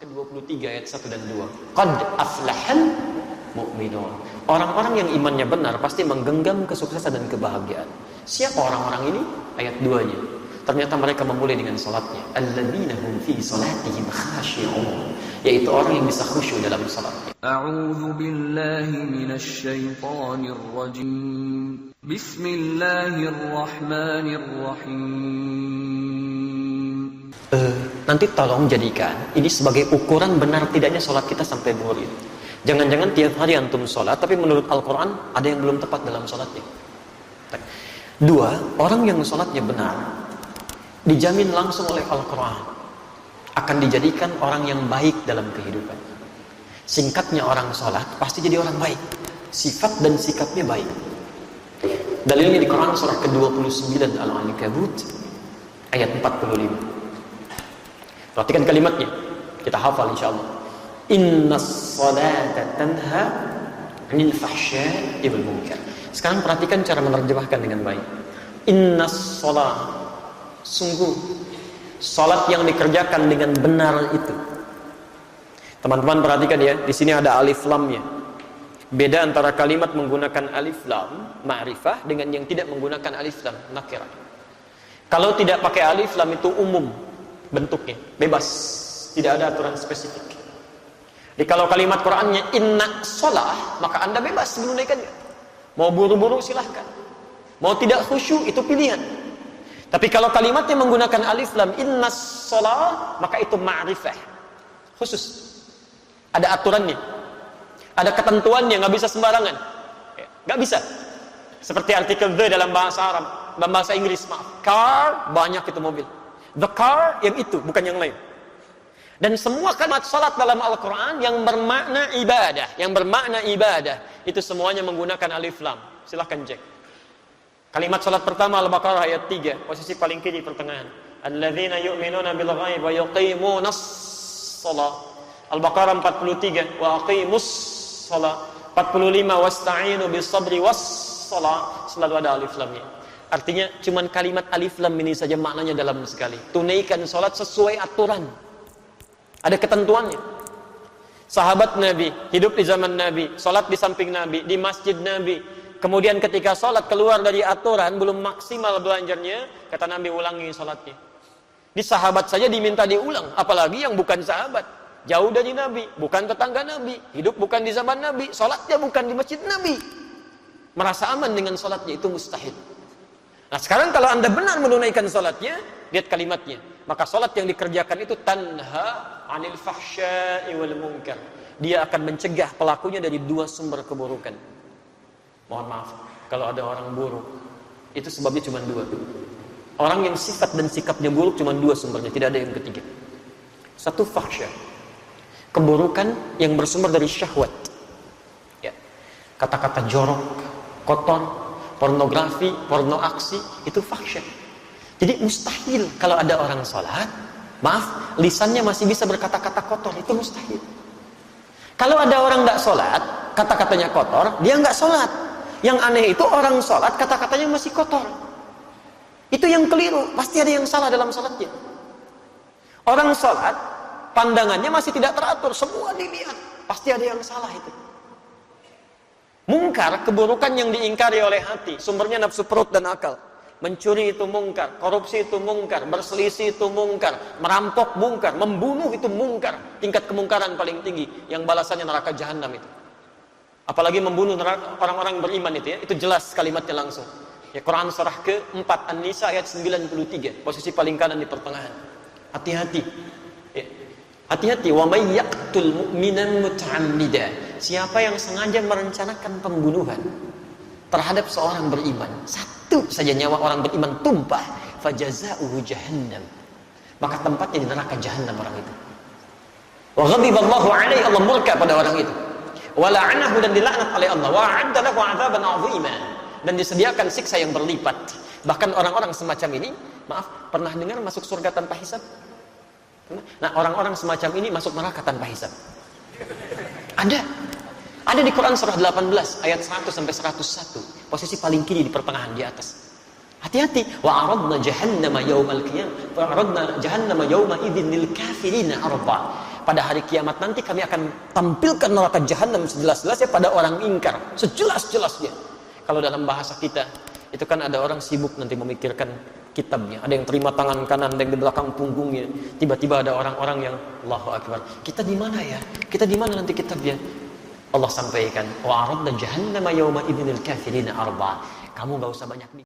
ke-23 ayat 1 dan 2. Qad aflahal mu'minun. Orang-orang yang imannya benar pasti menggenggam kesuksesan dan kebahagiaan. Siapa orang-orang ini? Ayat 2-nya. Ternyata mereka memulai dengan salatnya. Alladzina hum fi salatihim khashi'un. Yaitu orang yang bisa khusyuk dalam salatnya. A'udzu billahi minasy syaithanir rajim. Bismillahirrahmanirrahim. Nanti tolong jadikan ini sebagai ukuran benar tidaknya salat kita sampai zuhur. Jangan-jangan tiap hari antum salat, tapi menurut Al-Quran ada yang belum tepat dalam salatnya. 2, orang yang salatnya benar dijamin langsung oleh Al-Quran akan dijadikan orang yang baik dalam kehidupan. Singkatnya, orang salat pasti jadi orang baik, sifat dan sikapnya baik. Dalilnya di Quran surah ke-29 Al-Ankabut ayat 45. Perhatikan kalimatnya, kita hafal insyaallah. Innas salata tanha 'anil fahsya'i wal munkar. Sekarang perhatikan cara menerjemahkan dengan baik. Innas salat, sungguh salat yang dikerjakan dengan benar itu. Teman-teman perhatikan ya, di sini ada alif lamnya. Beda antara kalimat menggunakan alif lam ma'rifah dengan yang tidak menggunakan alif lam nakirah. Kalau tidak pakai alif lam itu umum bentuknya, bebas, tidak ada aturan spesifik. Jadi kalau kalimat Qur'annya inna shalah, maka Anda bebas menunaikannya. Mau buru-buru silahkan, mau tidak khusyuk itu pilihan. Tapi kalau kalimatnya menggunakan alif lam inna shalah, maka itu ma'rifah khusus, ada aturannya, ada ketentuannya, nggak bisa sembarangan, nggak bisa. Seperti artikel the dalam bahasa Arab, dalam bahasa Inggris, maaf, car, banyak itu mobil, the car yang itu, bukan yang lain. Dan semua kalimat salat dalam Al-Quran yang bermakna ibadah, itu semuanya menggunakan alif lam. Silahkan cek. Kalimat salat pertama Al-Baqarah ayat 3, posisi paling kiri pertengahan. Alladzina yu'minuna bil ghaib wa yuqimunas shalah. Al-Baqarah 43, wa aqimus shalah. 45, wasta'inu bis sabri was shalah. Selalu ada alif lamnya. Artinya cuman kalimat alif lam ini saja maknanya dalam sekali. Tunaikan salat sesuai aturan. Ada ketentuannya. Sahabat Nabi hidup di zaman Nabi, salat di samping Nabi, di masjid Nabi. Kemudian ketika salat keluar dari aturan, belum maksimal belajarnya, kata Nabi ulangi salatnya. Di sahabat saja diminta diulang, apalagi yang bukan sahabat, jauh dari Nabi, bukan tetangga Nabi, hidup bukan di zaman Nabi, salatnya bukan di masjid Nabi. Merasa aman dengan salatnya itu mustahil. Nah sekarang kalau Anda benar menunaikan salatnya, lihat kalimatnya. Maka salat yang dikerjakan itu tanha 'anil fahsya'i wal munkar. Dia akan mencegah pelakunya dari 2 sumber keburukan. Mohon maaf, kalau ada orang buruk, itu sebabnya cuma 2. Orang yang sifat dan sikapnya buruk cuma 2 sumbernya, tidak ada yang ketiga. 1, fahsya, keburukan yang bersumber dari syahwat. Ya. Kata-kata jorok, kotor, pornografi, porno aksi, itu fahsya. Jadi mustahil kalau ada orang sholat, maaf, lisannya masih bisa berkata-kata kotor, itu mustahil. Kalau ada orang tidak sholat, kata-katanya kotor, dia nggak sholat. Yang aneh itu orang sholat, kata-katanya masih kotor. Itu yang keliru, pasti ada yang salah dalam sholatnya. Orang sholat, pandangannya masih tidak teratur, semua dilihat, pasti ada yang salah itu. Mungkar, keburukan yang diingkari oleh hati, sumbernya nafsu perut dan akal. Mencuri itu mungkar, korupsi itu mungkar, berselisih itu mungkar, merampok mungkar, membunuh itu mungkar. Tingkat kemungkaran paling tinggi yang balasannya neraka jahanam itu. Apalagi membunuh orang-orang beriman itu ya, itu jelas kalimatnya langsung. Ya Quran surah ke-4 An-Nisa ayat 93, posisi paling kanan di pertengahan. Hati-hati. Ya. Hati-hati, wa may yaqtul mu'minan muta'ammida. Siapa yang sengaja merencanakan pembunuhan terhadap seorang beriman, satu saja nyawa orang beriman tumpah, fajaza'uhu jahannam, maka tempatnya di neraka jahanam orang itu. Wa ghadiballahu alaihi, Allah murka pada orang itu. Wa la'anahu, dan dilaknat oleh Allah. Wa 'adda lahu 'adzaban 'azima, dan disediakan siksa yang berlipat. Bahkan orang-orang semacam ini, maaf, pernah dengar masuk surga tanpa hisab? Nah, orang-orang semacam ini masuk neraka tanpa hisab. Ada di Quran surah 18 ayat 100 sampai 101, posisi paling kiri di pertengahan di atas. Hati-hati. Wa aradna jahannama yaumal qiyamah, wa aradna jahannama yauma idzin lil kafirina arba. pada hari kiamat nanti kami akan tampilkan neraka jahanam sejelas-jelasnya pada orang ingkar, sejelas-jelasnya. Kalau dalam bahasa kita, itu kan ada orang sibuk nanti memikirkan kitabnya. Ada yang terima tangan kanan, ada yang di belakang punggungnya. Tiba-tiba ada orang-orang yang Allahu Akbar. Kita di mana ya? Kita di mana nanti kitabnya? Allah sampaikan, wa aradna jahannama yawma idzinil kafirina arba. Kamu gak usah banyak